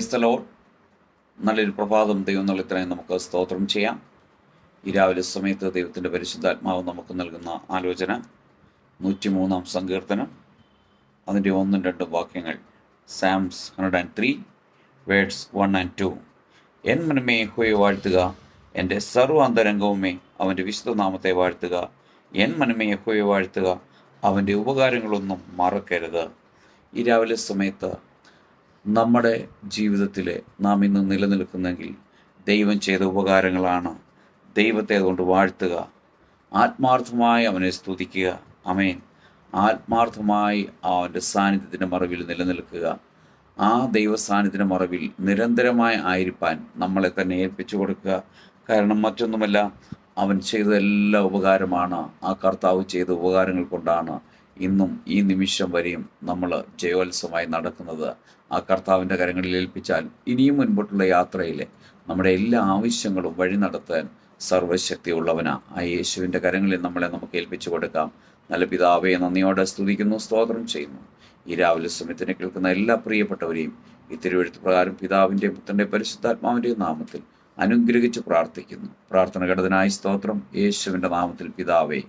Praise the Lord. നല്ലൊരു പ്രഭാതം ദൈവം നൽകുന്നതിനായി നമുക്ക് സ്തോത്രം ചെയ്യാം. ഈ രാവിലെ സമയത്ത് ദൈവത്തിൻ്റെ പരിശുദ്ധാത്മാവ് നമുക്ക് നൽകുന്ന ആലോചന 103-ാം സങ്കീർത്തനം, അതിൻ്റെ 1-2 വാക്യങ്ങൾ. സാംസ് 103 വേർഡ്സ് 1 and 2. എൻ മനമേ യഹോവയെ വാഴ്ത്തുക, എൻ്റെ സർവ്വ അന്തരംഗവുമേ അവൻ്റെ വിശുദ്ധനാമത്തെ വാഴ്ത്തുക. എൻ മനമേ യഹോവയെ വാഴ്ത്തുക, അവൻ്റെ ഉപകാരങ്ങളൊന്നും മറക്കരുത്. ഈ രാവിലെ സമയത്ത് നമ്മുടെ ജീവിതത്തിൽ നാം ഇന്ന് നിലനിൽക്കുന്നെങ്കിൽ ദൈവം ചെയ്ത ഉപകാരങ്ങളാണ്. ദൈവത്തെ അതുകൊണ്ട് വാഴ്ത്തുക, ആത്മാർത്ഥമായി അവനെ സ്തുതിക്കുക. ആമേൻ. ആത്മാർത്ഥമായി അവൻ്റെ സാന്നിധ്യത്തിൻ്റെ മറവിൽ നിലനിൽക്കുക. ആ ദൈവ സാന്നിധ്യത്തിൻ്റെ മറവിൽ നിരന്തരമായി ആയിരിക്കാൻ നമ്മളെ തന്നെ ഏൽപ്പിച്ചു കൊടുക്കുക. കാരണം മറ്റൊന്നുമല്ല, അവൻ ചെയ്തതെല്ലാം ഉപകാരമാണ്. ആ കർത്താവ് ചെയ്ത ഉപകാരങ്ങൾ കൊണ്ടാണ് ഇന്നും ഈ നിമിഷം വരെയും നമ്മൾ ജയോത്സവമായി നടക്കുന്നത്. ആ കർത്താവിൻ്റെ കരങ്ങളിൽ ഏൽപ്പിച്ചാൽ ഇനിയും മുൻപോട്ടുള്ള യാത്രയിൽ നമ്മുടെ എല്ലാ ആവശ്യങ്ങളും വഴി നടത്താൻ സർവശക്തിയുള്ളവനാ. ആ യേശുവിൻ്റെ കരങ്ങളിൽ നമ്മളെ നമുക്ക് ഏൽപ്പിച്ചു കൊടുക്കാം. നല്ല പിതാവേ, നന്ദിയോടെ സ്തുതിക്കുന്നു, സ്തോത്രം ചെയ്യുന്നു. ഈ രാവിലെ സമയത്തിന് കേൾക്കുന്ന എല്ലാ പ്രിയപ്പെട്ടവരെയും ഈ തിരുവെഴുത്ത് പ്രകാരം പിതാവിൻ്റെ പുത്രൻ്റെ പരിശുദ്ധാത്മാവിൻ്റെ നാമത്തിൽ അനുഗ്രഹിച്ച് പ്രാർത്ഥിക്കുന്നു. പ്രാർത്ഥന കേട്ടതിനായി സ്തോത്രം. യേശുവിൻ്റെ നാമത്തിൽ പിതാവേ,